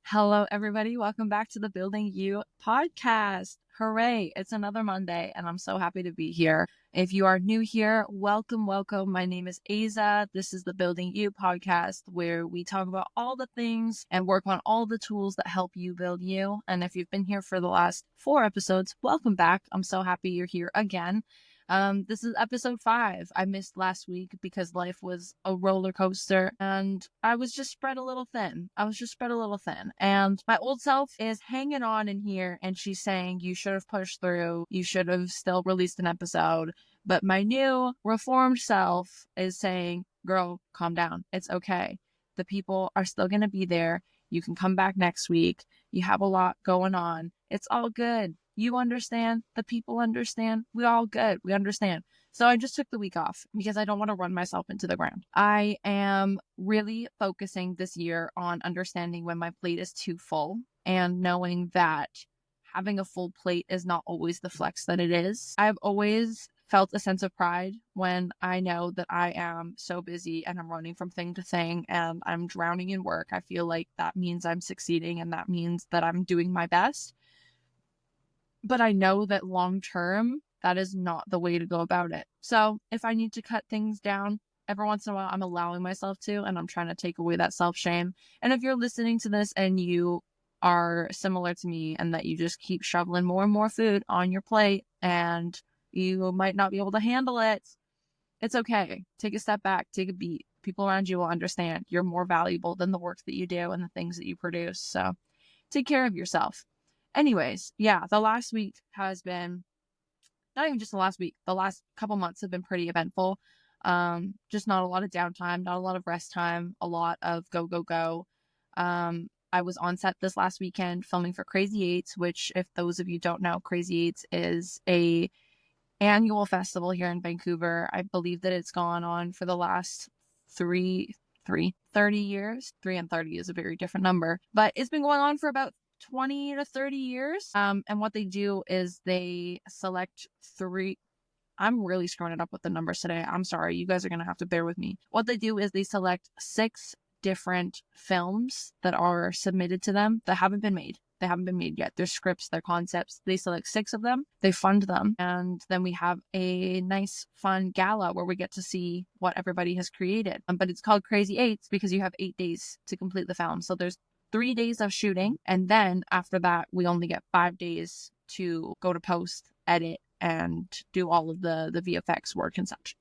Hello, everybody. Welcome back to the Building You podcast. Hooray. It's another Monday, and I'm so happy to be here. If you are new here, welcome. My name is Aza. This is the Building You podcast, where we talk about all the things and work on all the tools that help you build you. And if you've been here for the last 4 episodes, welcome back. I'm so happy you're here again. This is episode 5. I missed last week because life was a roller coaster and I was just spread a little thin. And my old self is hanging on in here and she's saying, you should have pushed through. You should have still released an episode. But my new reformed self is saying, girl, calm down. It's okay. The people are still going to be there. You can come back next week. You have a lot going on. It's all good. You understand. The people understand. We all good. We understand. So I just took the week off because I don't want to run myself into the ground. I am really focusing this year on understanding when my plate is too full and knowing that having a full plate is not always the flex that it is. I've always felt a sense of pride when I know that I am so busy and I'm running from thing to thing and I'm drowning in work. I feel like that means I'm succeeding and that means that I'm doing my best. But I know that long term, that is not the way to go about it. So if I need to cut things down every once in a while, I'm allowing myself to, and I'm trying to take away that self-shame. And if you're listening to this and you are similar to me and that you just keep shoveling more and more food on your plate and you might not be able to handle it, it's okay. Take a step back, take a beat. People around you will understand you're more valuable than the work that you do and the things that you produce. So take care of yourself. Anyways, yeah, the last week has been, not even just the last week, the last couple months have been pretty eventful. Just not a lot of downtime, not a lot of rest time, a lot of go, go, go. I was on set this last weekend filming for Crazy Eights, which, if those of you don't know, Crazy Eights is a annual festival here in Vancouver. I believe that it's gone on for the last 30 years. 3 and 30 is a very different number, but it's been going on for about 20 to 30 years. And what they do is they select 3. I'm really screwing it up with the numbers today. I'm sorry. You guys are going to have to bear with me. What they do is they select 6 different films that are submitted to them that haven't been made. They haven't been made yet. Their scripts, their concepts. They select 6 of them. They fund them. And then we have a nice, fun gala where we get to see what everybody has created. But it's called Crazy Eights because you have 8 days to complete the film. So there's 3 days of shooting. And then after that, we only get 5 days to go to post, edit, and do all of the VFX work and such.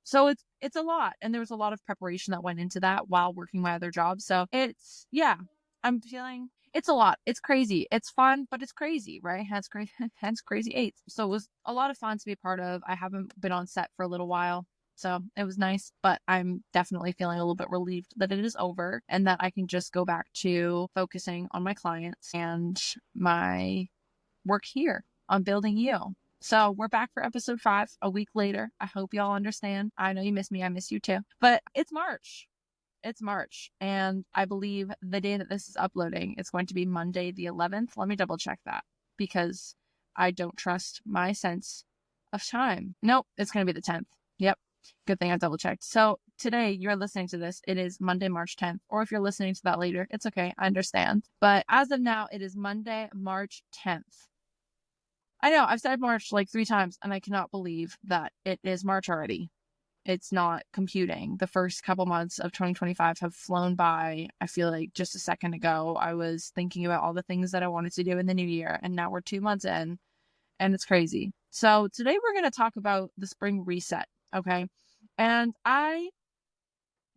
So it's a lot. And there was a lot of preparation that went into that while working my other job. So I'm feeling it's a lot. It's crazy. It's fun, but it's crazy, right? Hence Crazy Eights. So it was a lot of fun to be a part of. I haven't been on set for a little while. So it was nice, but I'm definitely feeling a little bit relieved that it is over and that I can just go back to focusing on my clients and my work here on Building You. So we're back for episode 5 a week later. I hope y'all understand. I know you miss me. I miss you too. But it's March. And I believe the day that this is uploading, it's going to be Monday the 11th. Let me double check that because I don't trust my sense of time. Nope, it's going to be the 10th. Yep. Good thing I double checked. So today you're listening to this. It is Monday, March 10th. Or if you're listening to that later, it's okay. I understand. But as of now, it is Monday, March 10th. I know I've said March like 3 times and I cannot believe that it is March already. It's not computing. The first couple months of 2025 have flown by. I feel like just a second ago, I was thinking about all the things that I wanted to do in the new year. And now we're 2 months in and it's crazy. So today we're going to talk about the spring reset. Okay. And I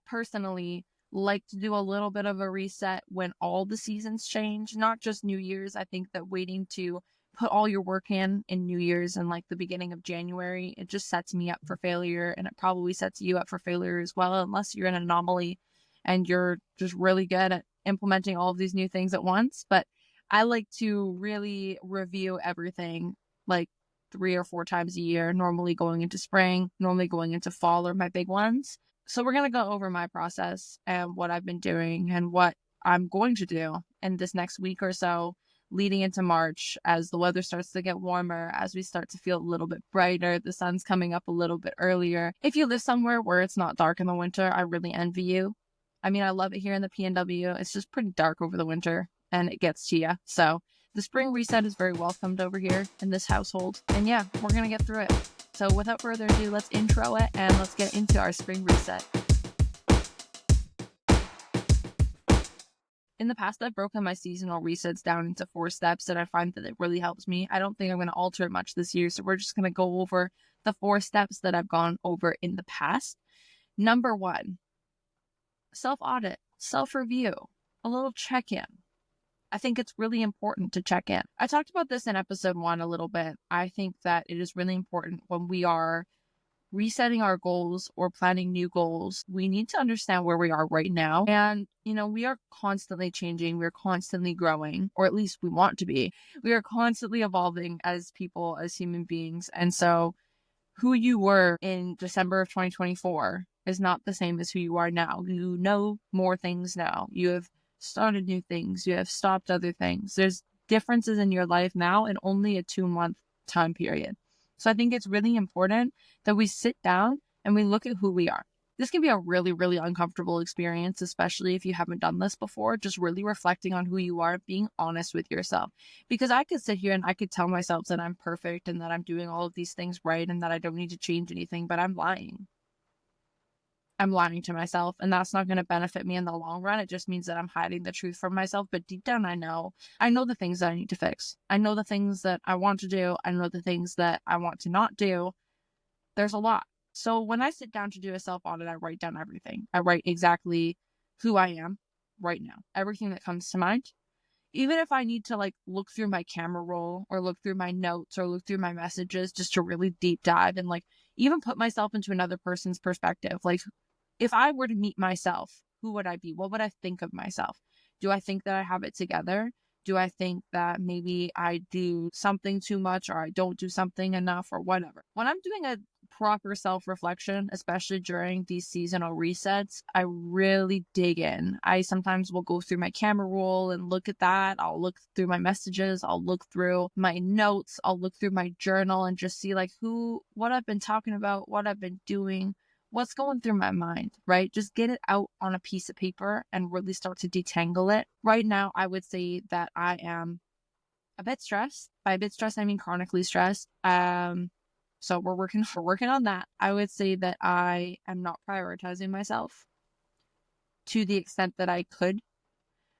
personally like to do a little bit of a reset when all the seasons change, not just New Year's. I think that waiting to put all your work in New Year's and like the beginning of January, it just sets me up for failure, and it probably sets you up for failure as well, unless you're an anomaly and you're just really good at implementing all of these new things at once. But I like to really review everything like 3 or 4 times a year, normally going into spring, normally going into fall are my big ones. So we're going to go over my process and what I've been doing and what I'm going to do in this next week or so leading into March as the weather starts to get warmer, as we start to feel a little bit brighter, the sun's coming up a little bit earlier. If you live somewhere where it's not dark in the winter, I really envy you. I mean, I love it here in the PNW. It's just pretty dark over the winter and it gets to you. So the spring reset is very welcomed over here in this household. And yeah, we're going to get through it. So without further ado, let's intro it and let's get into our spring reset. In the past, I've broken my seasonal resets down into 4 steps, and I find that it really helps me. I don't think I'm going to alter it much this year, so we're just going to go over the 4 steps that I've gone over in the past. Number 1, self-audit, self-review, a little check-in. I think it's really important to check in. I talked about this in episode 1 a little bit. I think that it is really important when we are resetting our goals or planning new goals, we need to understand where we are right now. And, we are constantly changing. We're constantly growing, or at least we want to be. We are constantly evolving as people, as human beings. And so who you were in December of 2024 is not the same as who you are now. You know more things now. You have started new things. You have stopped other things. There's differences in your life now in only a 2-month time period. So I think it's really important that we sit down and we look at who we are. This can be a really, really uncomfortable experience, especially if you haven't done this before, just really reflecting on who you are, being honest with yourself. Because I could sit here and I could tell myself that I'm perfect and that I'm doing all of these things right and that I don't need to change anything, but I'm lying. I'm lying to myself, and that's not going to benefit me in the long run. It just means that I'm hiding the truth from myself. But deep down, I know the things that I need to fix. I know the things that I want to do. I know the things that I want to not do. There's a lot. So when I sit down to do a self-audit, I write down everything. I write exactly who I am right now, everything that comes to mind. Even if I need to look through my camera roll or look through my notes or look through my messages just to really deep dive and even put myself into another person's perspective. If I were to meet myself, who would I be? What would I think of myself? Do I think that I have it together? Do I think that maybe I do something too much or I don't do something enough or whatever? When I'm doing a proper self-reflection, especially during these seasonal resets, I really dig in. I sometimes will go through my camera roll and look at that. I'll look through my messages. I'll look through my notes. I'll look through my journal and just see what I've been talking about, what I've been doing, what's going through my mind, right? Just get it out on a piece of paper and really start to detangle it. Right now, I would say that I am a bit stressed. By a bit stressed, I mean chronically stressed. So we're working on that. I would say that I am not prioritizing myself to the extent that I could.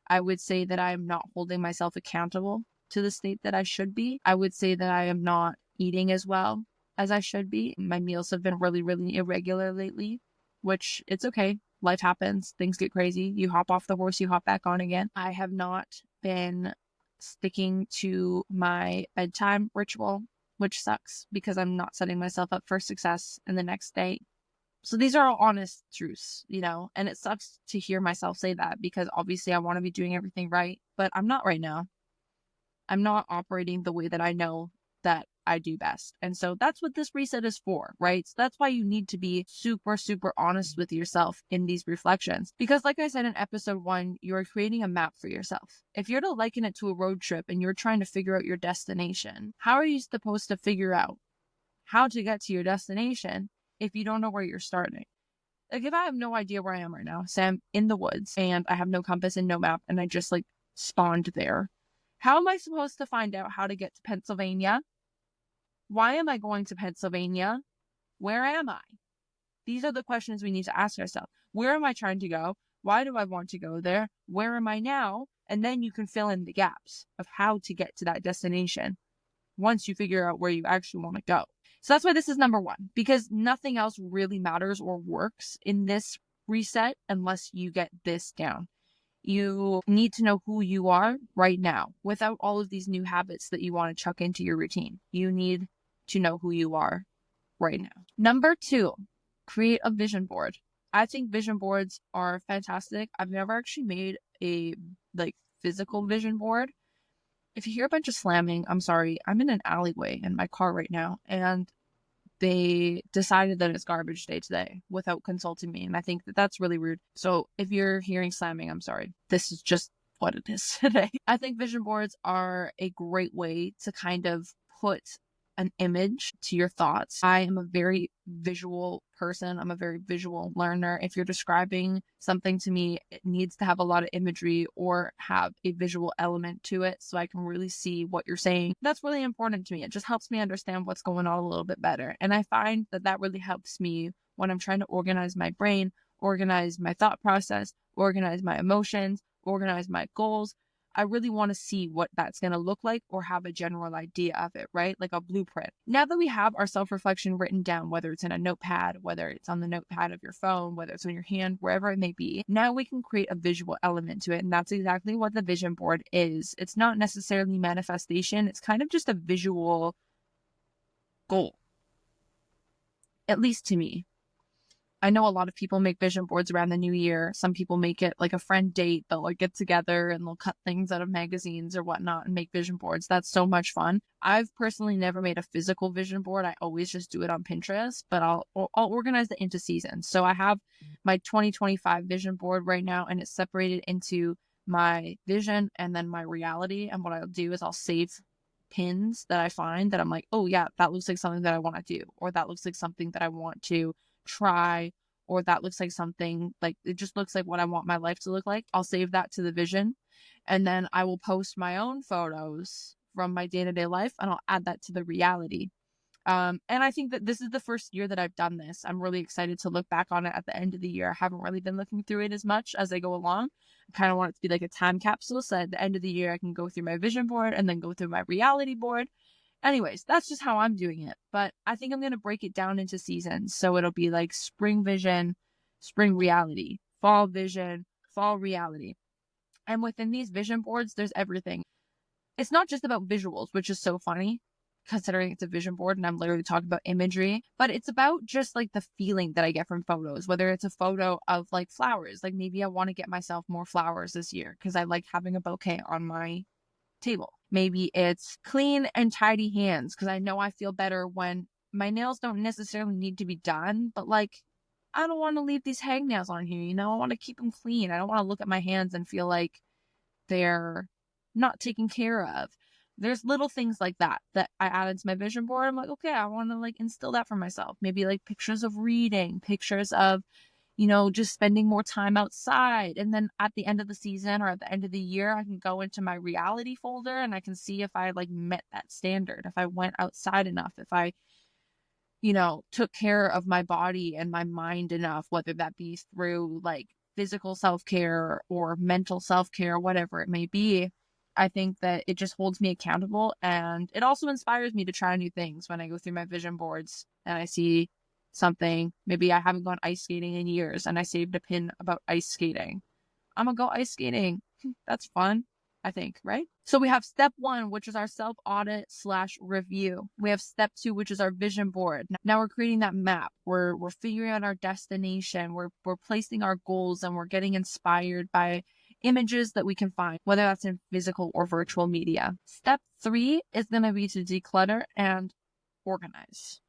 I would say that I am not holding myself accountable to the state that I should be. I would say that I am not eating as well as I should be. My meals have been really, really irregular lately, which it's okay. Life happens. Things get crazy. You hop off the horse, you hop back on again. I have not been sticking to my bedtime ritual, which sucks because I'm not setting myself up for success in the next day. So these are all honest truths, and it sucks to hear myself say that because obviously I want to be doing everything right, but I'm not right now. I'm not operating the way that I know that I do best. And so that's what this reset is for, right? So that's why you need to be super, super honest with yourself in these reflections. Because like I said in episode 1, you're creating a map for yourself. If you're to liken it to a road trip and you're trying to figure out your destination, how are you supposed to figure out how to get to your destination if you don't know where you're starting? If I have no idea where I am right now, say I'm in the woods and I have no compass and no map and I just spawned there, how am I supposed to find out how to get to Pennsylvania? Why am I going to Pennsylvania? Where am I? These are the questions we need to ask ourselves. Where am I trying to go? Why do I want to go there? Where am I now? And then you can fill in the gaps of how to get to that destination once you figure out where you actually want to go. So that's why this is number 1, because nothing else really matters or works in this reset unless you get this down. You need to know who you are right now without all of these new habits that you want to chuck into your routine. You need to know who you are right now. Number 2, create a vision board. I think vision boards are fantastic. I've never actually made a physical vision board. If you hear a bunch of slamming, I'm sorry. I'm in an alleyway in my car right now, and they decided that it's garbage day today without consulting me. And I think that that's really rude. So if you're hearing slamming, I'm sorry. This is just what it is today. I think vision boards are a great way to kind of put an image to your thoughts. I am a very visual person. I'm a very visual learner. If you're describing something to me, it needs to have a lot of imagery or have a visual element to it so I can really see what you're saying. That's really important to me. It just helps me understand what's going on a little bit better. And I find that that really helps me when I'm trying to organize my brain, organize my thought process, organize my emotions, organize my goals. I really want to see what that's going to look like or have a general idea of it, right? Like a blueprint. Now that we have our self-reflection written down, whether it's in a notepad, whether it's on the notepad of your phone, whether it's on your hand, wherever it may be, now we can create a visual element to it. And that's exactly what the vision board is. It's not necessarily manifestation. It's kind of just a visual goal, at least to me. I know a lot of people make vision boards around the new year. Some people make it like a friend date. They'll like get together and they'll cut things out of magazines or whatnot and make vision boards. That's so much fun. I've personally never made a physical vision board. I always just do it on Pinterest, but I'll organize it into seasons. So I have my 2025 vision board right now, and it's separated into my vision and then my reality. And what I'll do is I'll save pins that I find that I'm like, oh yeah, that looks like something that I want to do, or that looks like something that I want to try, or that looks like something like it just looks like what I want my life to look like. I'll save that to the vision, and then I will post my own photos from my day-to-day life, and I'll add that to the reality. And I think that this is the first year that I've done this. I'm really excited to look back on it at the end of the year. I haven't really been looking through it as much as I go along. I kind of want it to be like a time capsule, so at the end of the year I can go through my vision board and then go through my reality board. Anyways, that's just how I'm doing it. But I think I'm going to break it down into seasons. So it'll be like spring vision, spring reality, fall vision, fall reality. And within these vision boards, there's everything. It's not just about visuals, which is so funny considering it's a vision board and I'm literally talking about imagery, but it's about just like the feeling that I get from photos, whether it's a photo of like flowers, like maybe I want to get myself more flowers this year because I like having a bouquet on my table. Maybe it's clean and tidy hands because I know I feel better when my nails don't necessarily need to be done, but like I don't want to leave these hangnails on here, you know? I want to keep them clean. I don't want to look at my hands and feel like they're not taken care of. There's little things like that I added to my vision board. I'm like, okay, I want to like instill that for myself. Maybe like pictures of reading, pictures of just spending more time outside. And then at the end of the season or at the end of the year, I can go into my reality folder and I can see if I like met that standard, if I went outside enough, if I, took care of my body and my mind enough, whether that be through like physical self-care or mental self-care, whatever it may be. I think that it just holds me accountable, and it also inspires me to try new things when I go through my vision boards and I see something. Maybe I haven't gone ice skating in years and I saved a pin about ice skating. I'm gonna go ice skating. That's fun, I think, right? So we have step 1, which is our self-audit/review. We have step 2, which is our vision board. Now we're creating that map. We're figuring out our destination. We're placing our goals, and we're getting inspired by images that we can find, whether that's in physical or virtual media. Step 3 is going to be to declutter and organize.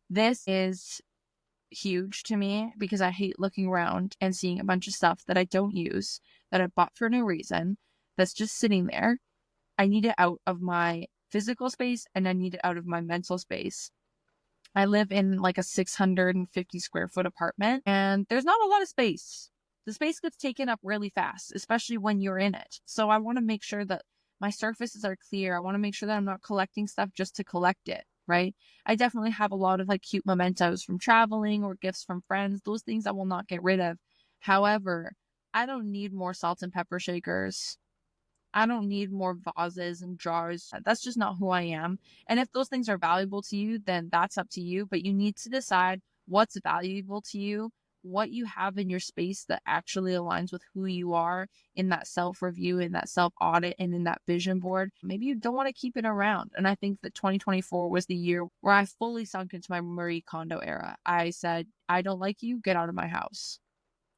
This is huge to me because I hate looking around and seeing a bunch of stuff that I don't use, that I bought for no reason, that's just sitting there. I need it out of my physical space and I need it out of my mental space. I live in like a 650 square foot apartment and there's not a lot of space. The space gets taken up really fast, especially when you're in it. So I want to make sure that my surfaces are clear. I want to make sure that I'm not collecting stuff just to collect it, right? I definitely have a lot of like cute mementos from traveling or gifts from friends. Those things I will not get rid of. However, I don't need more salt and pepper shakers. I don't need more vases and jars. That's just not who I am. And if those things are valuable to you, then that's up to you. But you need to decide what's valuable to you, what you have in your space that actually aligns with who you are in that self-review, in that self-audit, and in that vision board. Maybe you don't want to keep it around. And I think that 2024 was the year where I fully sunk into my Marie Kondo era. I said, I don't like you, get out of my house,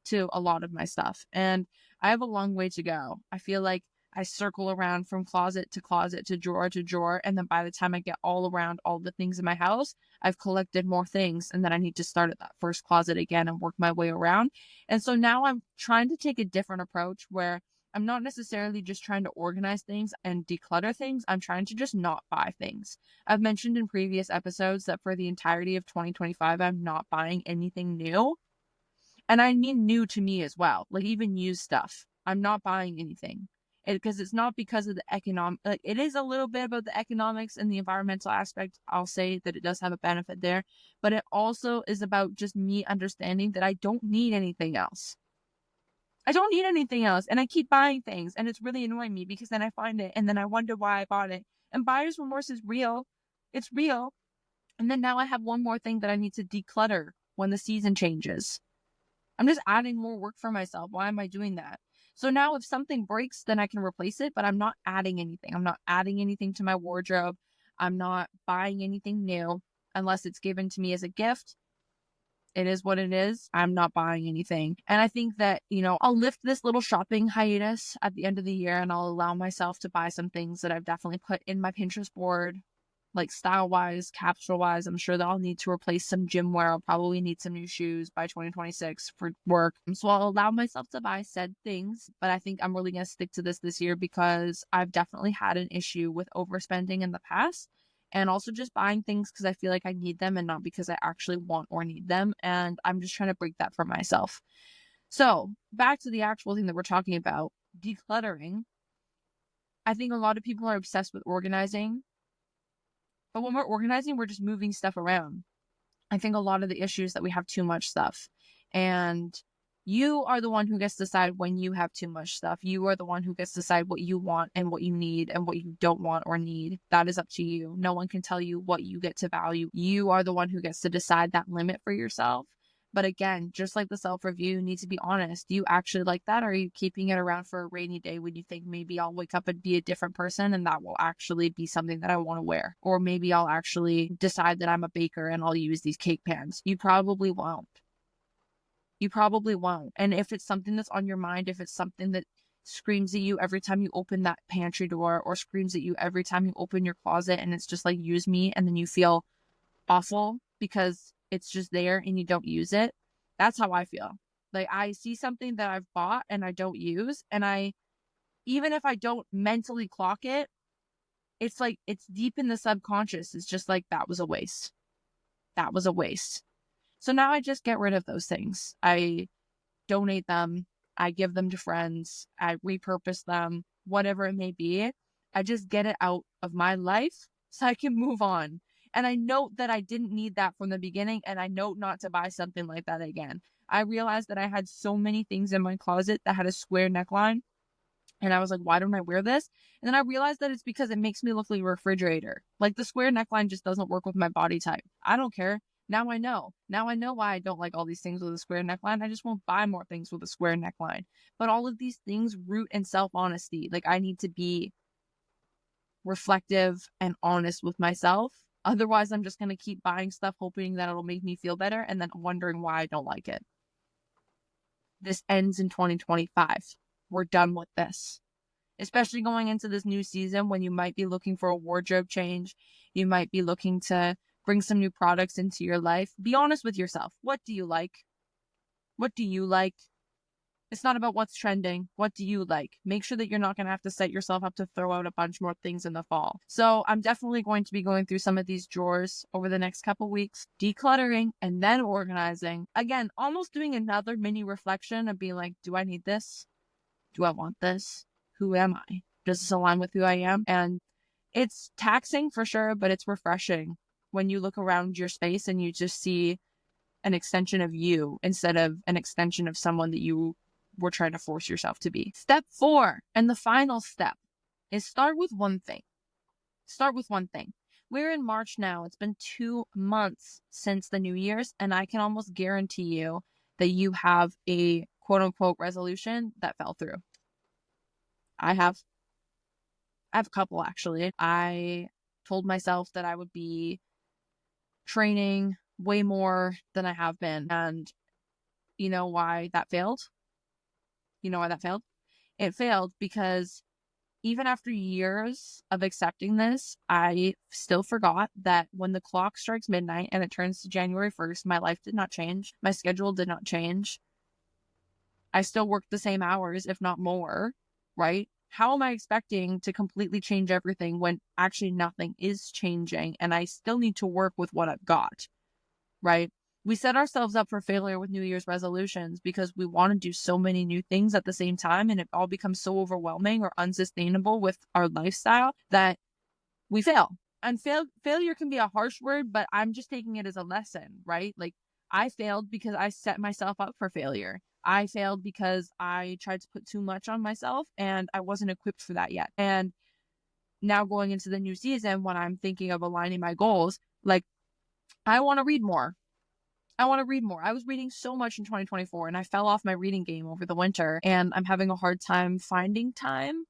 to a lot of my stuff. And I have a long way to go. I feel like I circle around from closet to drawer. And then by the time I get all around all the things in my house, I've collected more things. And then I need to start at that first closet again and work my way around. And so now I'm trying to take a different approach where I'm not necessarily just trying to organize things and declutter things. I'm trying to just not buy things. I've mentioned in previous episodes that for the entirety of 2025, I'm not buying anything new. And I mean new to me as well, like even used stuff. I'm not buying anything. Because it's not because of the economic, like it is a little bit about the economics and the environmental aspect. I'll say that it does have a benefit there, but it also is about just me understanding that I don't need anything else. I don't need anything else. And I keep buying things and it's really annoying me because then I find it and then I wonder why I bought it. And buyer's remorse is real. It's real. And then now I have one more thing that I need to declutter when the season changes. I'm just adding more work for myself. Why am I doing that? So now if something breaks, then I can replace it, but I'm not adding anything. I'm not adding anything to my wardrobe. I'm not buying anything new unless it's given to me as a gift. It is what it is. I'm not buying anything. And I think that, I'll lift this little shopping hiatus at the end of the year and I'll allow myself to buy some things that I've definitely put in my Pinterest board, like style-wise, capsule-wise. I'm sure that I'll need to replace some gym wear. I'll probably need some new shoes by 2026 for work. So I'll allow myself to buy said things, but I think I'm really going to stick to this year because I've definitely had an issue with overspending in the past. And also just buying things because I feel like I need them and not because I actually want or need them. And I'm just trying to break that for myself. So back to the actual thing that we're talking about, decluttering. I think a lot of people are obsessed with organizing. But when we're organizing, we're just moving stuff around. I think a lot of the issues that we have too much stuff. And you are the one who gets to decide when you have too much stuff. You are the one who gets to decide what you want and what you need and what you don't want or need. That is up to you. No one can tell you what you get to value. You are the one who gets to decide that limit for yourself. But again, just like the self-review, you need to be honest. Do you actually like that? Or are you keeping it around for a rainy day when you think maybe I'll wake up and be a different person and that will actually be something that I want to wear? Or maybe I'll actually decide that I'm a baker and I'll use these cake pans. You probably won't. You probably won't. And if it's something that's on your mind, if it's something that screams at you every time you open that pantry door or screams at you every time you open your closet and it's just like, use me, and then you feel awful because it's just there and you don't use it. That's how I feel. Like I see something that I've bought and I don't use, and even if I don't mentally clock it, it's like it's deep in the subconscious. It's just like, that was a waste. That was a waste. So now I just get rid of those things. I donate them. I give them to friends. I repurpose them, whatever it may be. I just get it out of my life so I can move on. And I note that I didn't need that from the beginning, and I note not to buy something like that again. I realized that I had so many things in my closet that had a square neckline, and I was like, why don't I wear this? And then I realized that it's because it makes me look like a refrigerator. Like the square neckline just doesn't work with my body type. I don't care. Now I know. Now I know why I don't like all these things with a square neckline. I just won't buy more things with a square neckline. But all of these things root in self-honesty. Like I need to be reflective and honest with myself. Otherwise, I'm just going to keep buying stuff, hoping that it'll make me feel better, and then wondering why I don't like it. This ends in 2025. We're done with this. Especially going into this new season when you might be looking for a wardrobe change. You might be looking to bring some new products into your life. Be honest with yourself. What do you like? What do you like? It's not about what's trending. What do you like? Make sure that you're not going to have to set yourself up to throw out a bunch more things in the fall. So I'm definitely going to be going through some of these drawers over the next couple weeks, decluttering and then organizing. Again, almost doing another mini reflection of being like, do I need this? Do I want this? Who am I? Does this align with who I am? And it's taxing for sure, but it's refreshing when you look around your space and you just see an extension of you instead of an extension of someone that you were trying to force yourself to be. Step 4, and the final step, is start with one thing. Start with one thing. We're in March now. It's been 2 months since the New Year's, and I can almost guarantee you that you have a quote unquote resolution that fell through. I have a couple actually. I told myself that I would be training way more than I have been. And you know why that failed? You know why that failed? It failed because even after years of accepting this, I still forgot that when the clock strikes midnight and it turns to January 1st, my life did not change. My schedule did not change. I still worked the same hours, if not more. right? How am I expecting to completely change everything when actually nothing is changing and I still need to work with what I've got, right? We set ourselves up for failure with New Year's resolutions because we want to do so many new things at the same time, and it all becomes so overwhelming or unsustainable with our lifestyle that we fail. And failure can be a harsh word, but I'm just taking it as a lesson, right? Like, I failed because I set myself up for failure. I failed because I tried to put too much on myself and I wasn't equipped for that yet. And now going into the new season, when I'm thinking of aligning my goals, like, I want to read more. I want to read more. I was reading so much in 2024 and I fell off my reading game over the winter, and I'm having a hard time finding time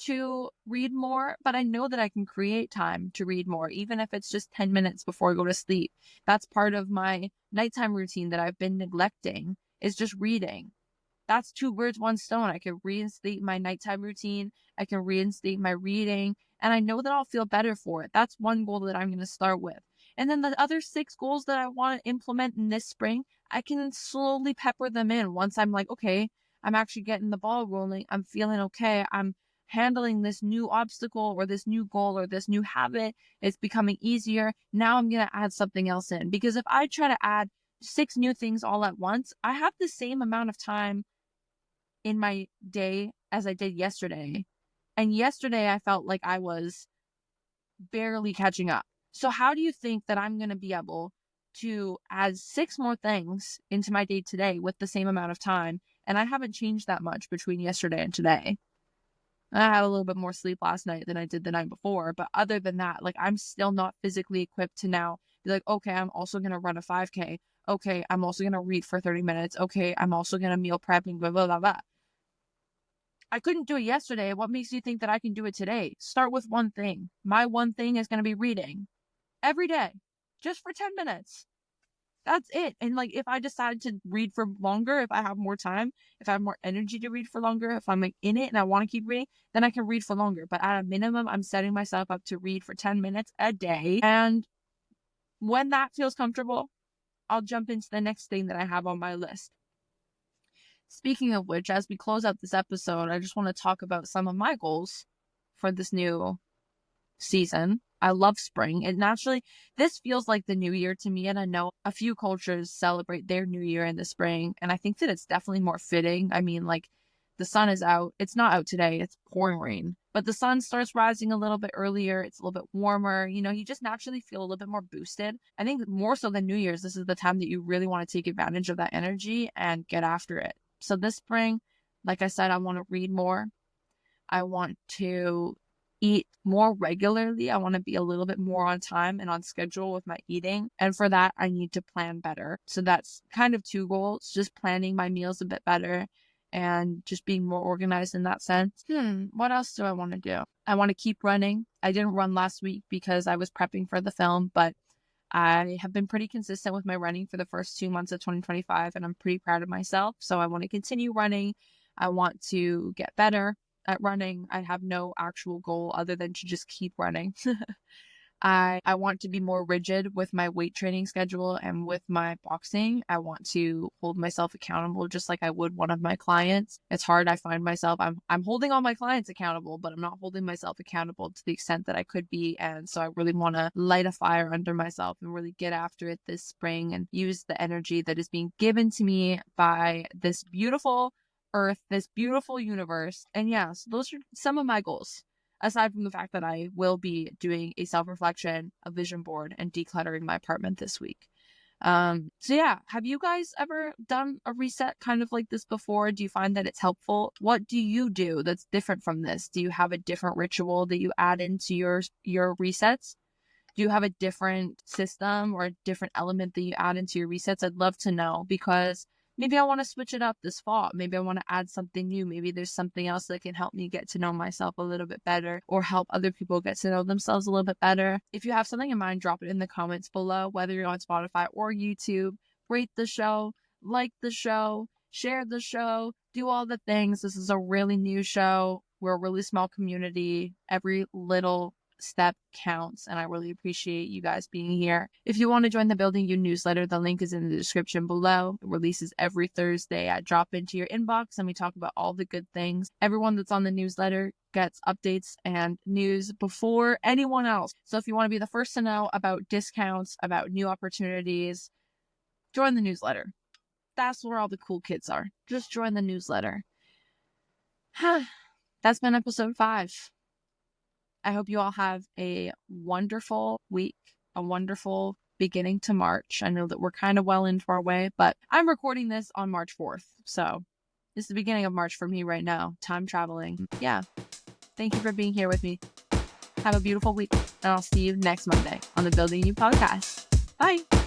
to read more, but I know that I can create time to read more, even if it's just 10 minutes before I go to sleep. That's part of my nighttime routine that I've been neglecting, is just reading. That's two birds, one stone. I can reinstate my nighttime routine. I can reinstate my reading, and I know that I'll feel better for it. That's one goal that I'm going to start with. And then the other 6 goals that I want to implement in this spring, I can slowly pepper them in once I'm like, okay, I'm actually getting the ball rolling. I'm feeling okay. I'm handling this new obstacle or this new goal or this new habit. It's becoming easier. Now I'm going to add something else in, because if I try to add 6 new things all at once, I have the same amount of time in my day as I did yesterday. And yesterday I felt like I was barely catching up. So how do you think that I'm going to be able to add 6 more things into my day today with the same amount of time? And I haven't changed that much between yesterday and today. I had a little bit more sleep last night than I did the night before. But other than that, like, I'm still not physically equipped to now be like, okay, I'm also going to run a 5K. Okay, I'm also going to read for 30 minutes. Okay, I'm also going to meal prep and blah, blah, blah, blah. I couldn't do it yesterday. What makes you think that I can do it today? Start with one thing. My one thing is going to be reading every day, just for 10 minutes. That's it. And like, if I decide to read for longer, if I have more time, if I have more energy to read for longer, if I'm like in it and I want to keep reading, then I can read for longer. But at a minimum, I'm setting myself up to read for 10 minutes a day. And when that feels comfortable, I'll jump into the next thing that I have on my list. Speaking of which, as we close out this episode, I just want to talk about some of my goals for this new season. I love spring. And naturally, this feels like the new year to me. And I know a few cultures celebrate their new year in the spring. And I think that it's definitely more fitting. I mean, like, the sun is out. It's not out today. It's pouring rain. But the sun starts rising a little bit earlier. It's a little bit warmer. You know, you just naturally feel a little bit more boosted. I think more so than New Year's, this is the time that you really want to take advantage of that energy and get after it. So this spring, like I said, I want to read more. I want to eat more regularly. I want to be a little bit more on time and on schedule with my eating. And for that, I need to plan better. So that's kind of 2 goals, just planning my meals a bit better and just being more organized in that sense. What else do I want to do? I want to keep running. I didn't run last week because I was prepping for the film, but I have been pretty consistent with my running for the first 2 months of 2025, and I'm pretty proud of myself. So I want to continue running. I want to get better at running. I have no actual goal other than to just keep running. I want to be more rigid with my weight training schedule and with my boxing. I want to hold myself accountable just like I would one of my clients. It's hard. I find myself, I'm holding all my clients accountable, but I'm not holding myself accountable to the extent that I could be. And so I really want to light a fire under myself and really get after it this spring and use the energy that is being given to me by this beautiful earth, this beautiful universe. And yes, those are some of my goals, aside from the fact that I will be doing a self-reflection, a vision board, and decluttering my apartment this week. So yeah, have you guys ever done a reset kind of like this before? Do you find that it's helpful? What do you do that's different from this? Do you have a different ritual that you add into your resets? Do you have a different system or a different element that you add into your resets? I'd love to know, because maybe I want to switch it up this fall. Maybe I want to add something new. Maybe there's something else that can help me get to know myself a little bit better, or help other people get to know themselves a little bit better. If you have something in mind, drop it in the comments below, whether you're on Spotify or YouTube. Rate the show, like the show, share the show, do all the things. This is a really new show. We're a really small community. Every little step counts, and I really appreciate you guys being here. If you want to join the Building You newsletter, the link is in the description below. It releases every Thursday. I drop into your inbox and we talk about all the good things. Everyone that's on the newsletter gets updates and news before anyone else. So if you want to be the first to know about discounts, about new opportunities, join the newsletter. That's where all the cool kids are. Just join the newsletter. That's been episode 5. I hope you all have a wonderful week, a wonderful beginning to March. I know that we're kind of well into our way, but I'm recording this on March 4th. So it's the beginning of March for me right now. Time traveling. Yeah. Thank you for being here with me. Have a beautiful week, and I'll see you next Monday on the Building You podcast. Bye.